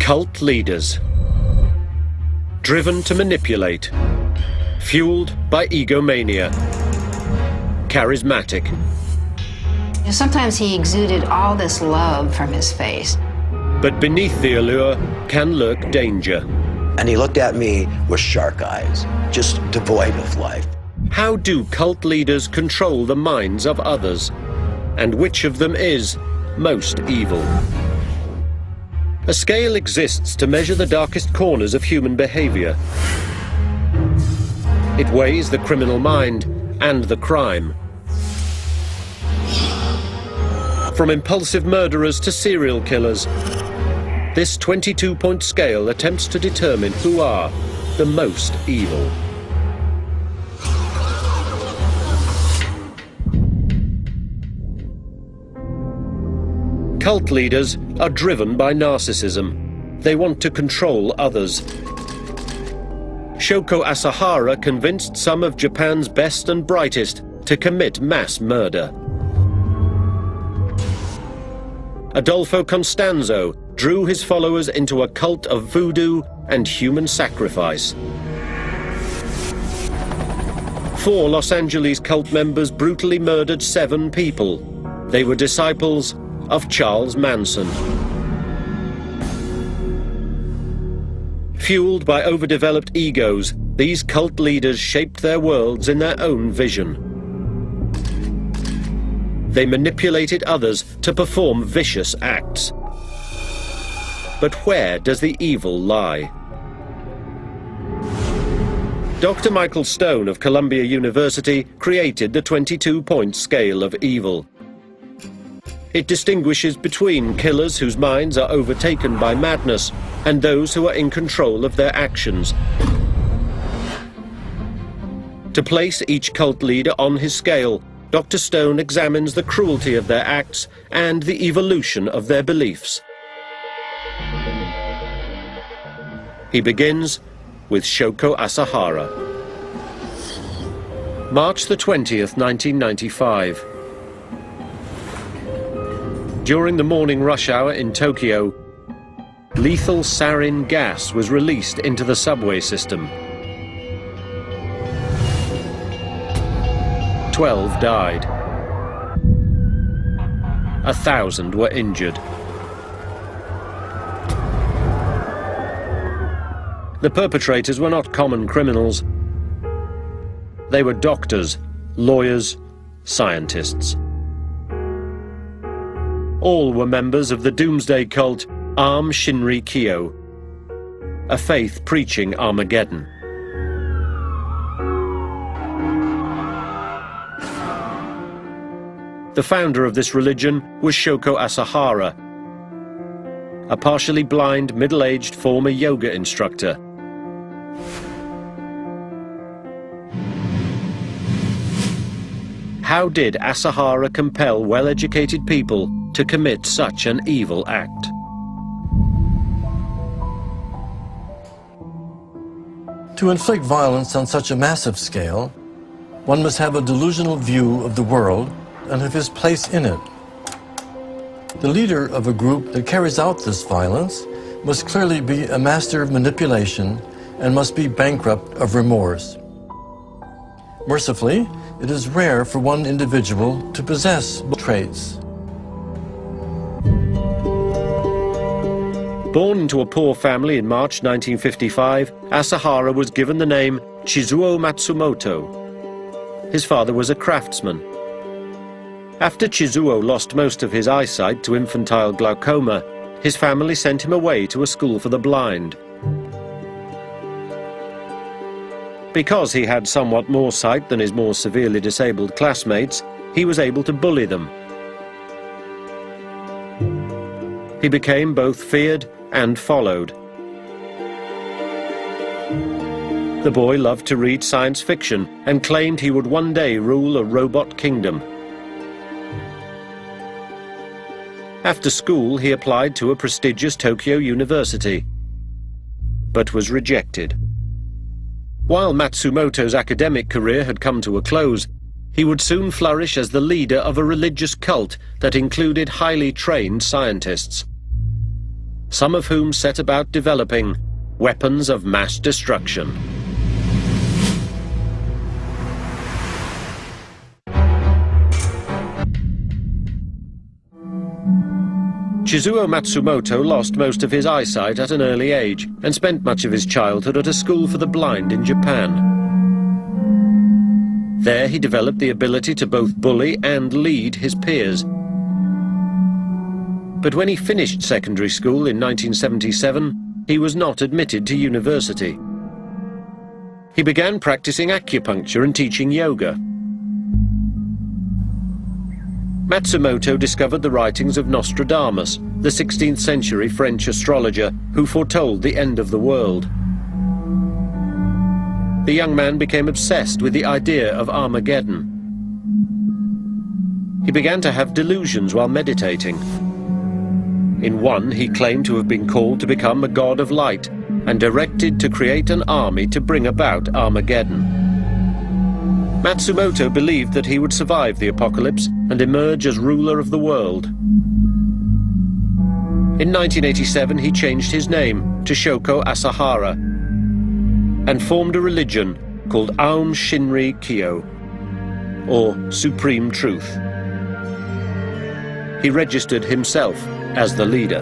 Cult leaders. Driven to manipulate. Fueled by egomania. Charismatic. Sometimes he exuded all this love from his face. But beneath the allure can lurk danger. And he looked at me with shark eyes, just devoid of life. How do cult leaders control the minds of others? And which of them is most evil? A scale exists to measure the darkest corners of human behavior. It weighs the criminal mind and the crime. From impulsive murderers to serial killers, this 22-point scale attempts to determine who are the most evil. Cult leaders are driven by narcissism. They want to control others. Shoko Asahara convinced some of Japan's best and brightest to commit mass murder. Adolfo Constanzo drew his followers into a cult of voodoo and human sacrifice. 4 Los Angeles cult members brutally murdered 7 people. They were disciples of Charles Manson. Fueled by overdeveloped egos, these cult leaders shaped their worlds in their own vision. They manipulated others to perform vicious acts. But where does the evil lie? Dr. Michael Stone of Columbia University created the 22-point scale of evil. It distinguishes between killers whose minds are overtaken by madness and those who are in control of their actions. To place each cult leader on his scale, Dr. Stone examines the cruelty of their acts and the evolution of their beliefs. He begins with Shoko Asahara. March the 20th, 1995. During the morning rush hour in Tokyo, lethal sarin gas was released into the subway system. 12 died. 1,000 were injured. The perpetrators were not common criminals. They were doctors, lawyers, scientists. All were members of the doomsday cult Aum Shinri Kyo, a faith preaching Armageddon. The founder of this religion was Shoko Asahara, a partially blind, middle-aged former yoga instructor. How did Asahara compel well-educated people to commit such an evil act? To inflict violence on such a massive scale, one must have a delusional view of the world and of his place in it. The leader of a group that carries out this violence must clearly be a master of manipulation and must be bankrupt of remorse. Mercifully, it is rare for one individual to possess both traits. Born into a poor family in March 1955, Asahara was given the name Chizuo Matsumoto. His father was a craftsman. After Chizuo lost most of his eyesight to infantile glaucoma, his family sent him away to a school for the blind. Because he had somewhat more sight than his more severely disabled classmates, he was able to bully them. He became both feared and followed. The boy loved to read science fiction and claimed he would one day rule a robot kingdom. After school, he applied to a prestigious Tokyo university, but was rejected. While Matsumoto's academic career had come to a close, he would soon flourish as the leader of a religious cult that included highly trained scientists. some of whom set about developing weapons of mass destruction. Chizuo Matsumoto lost most of his eyesight at an early age and spent much of his childhood at a school for the blind in Japan. There he developed the ability to both bully and lead his peers. But when he finished secondary school in 1977, he was not admitted to university. He began practicing acupuncture and teaching yoga. Matsumoto discovered the writings of Nostradamus, the 16th century French astrologer who foretold the end of the world. The young man became obsessed with the idea of Armageddon. He began to have delusions while meditating. In one, he claimed to have been called to become a god of light and directed to create an army to bring about Armageddon. Matsumoto believed that he would survive the apocalypse and emerge as ruler of the world. In 1987, he changed his name to Shoko Asahara and formed a religion called Aum Shinri Kyo, or Supreme Truth. He registered himself as the leader.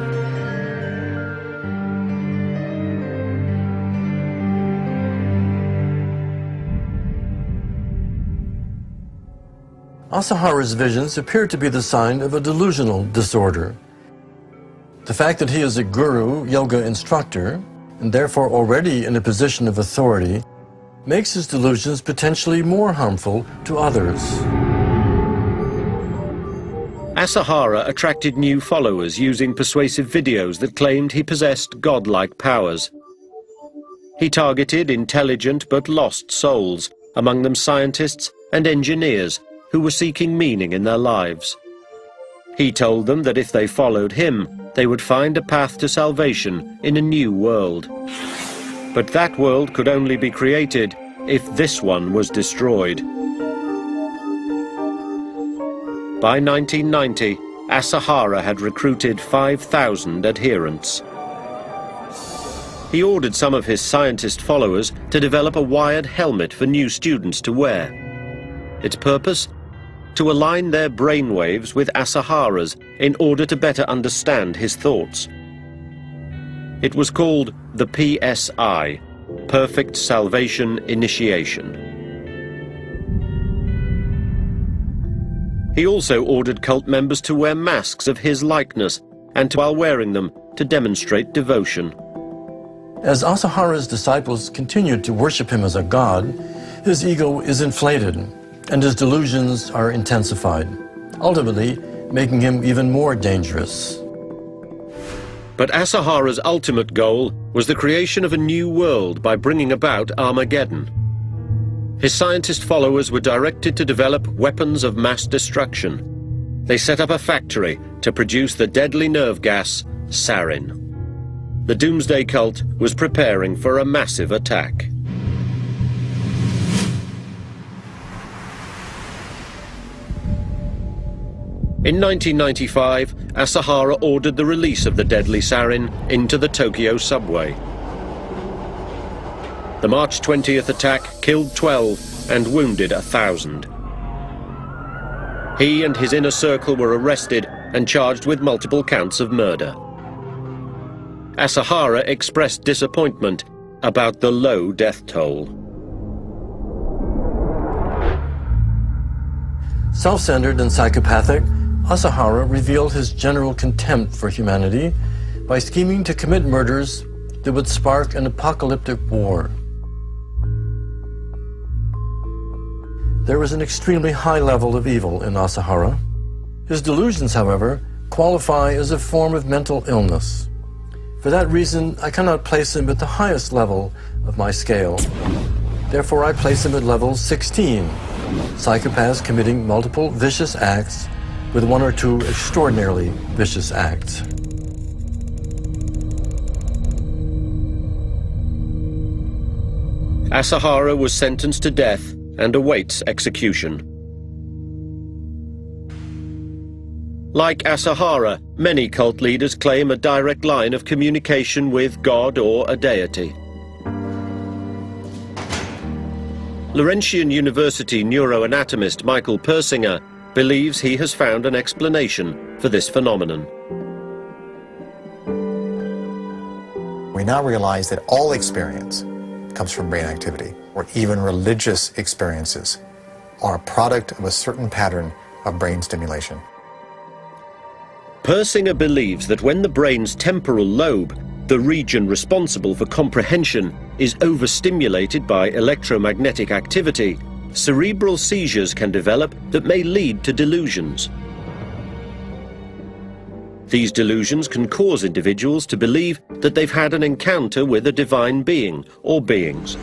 Asahara's visions appear to be the sign of a delusional disorder. The fact that he is a guru, yoga instructor, and therefore already in a position of authority, makes his delusions potentially more harmful to others. Asahara attracted new followers using persuasive videos that claimed he possessed godlike powers. He targeted intelligent but lost souls, among them scientists and engineers who were seeking meaning in their lives. He told them that if they followed him, they would find a path to salvation in a new world. But that world could only be created if this one was destroyed. By 1990, Asahara had recruited 5,000 adherents. He ordered some of his scientist followers to develop a wired helmet for new students to wear. Its purpose? To align their brainwaves with Asahara's in order to better understand his thoughts. It was called the PSI, Perfect Salvation Initiation. He also ordered cult members to wear masks of his likeness and while wearing them to demonstrate devotion. As Asahara's disciples continued to worship him as a god, his ego is inflated and his delusions are intensified, ultimately making him even more dangerous. But Asahara's ultimate goal was the creation of a new world by bringing about Armageddon. His scientist followers were directed to develop weapons of mass destruction. They set up a factory to produce the deadly nerve gas, sarin. The Doomsday Cult was preparing for a massive attack. In 1995, Asahara ordered the release of the deadly sarin into the Tokyo subway. The March 20th attack killed 12 and wounded 1,000. He and his inner circle were arrested and charged with multiple counts of murder. Asahara expressed disappointment about the low death toll. Self-centered and psychopathic, Asahara revealed his general contempt for humanity by scheming to commit murders that would spark an apocalyptic war. There was an extremely high level of evil in Asahara. His delusions, however, qualify as a form of mental illness. For that reason, I cannot place him at the highest level of my scale. Therefore, I place him at level 16, psychopaths committing multiple vicious acts with one or two extraordinarily vicious acts. Asahara was sentenced to death and awaits execution. Like Asahara, many cult leaders claim a direct line of communication with God or a deity. Laurentian University neuroanatomist Michael Persinger believes he has found an explanation for this phenomenon. We now realize that all experience comes from brain activity, or even religious experiences are a product of a certain pattern of brain stimulation. Persinger believes that when the brain's temporal lobe, the region responsible for comprehension, is overstimulated by electromagnetic activity, cerebral seizures can develop that may lead to delusions. These delusions can cause individuals to believe that they've had an encounter with a divine being or beings.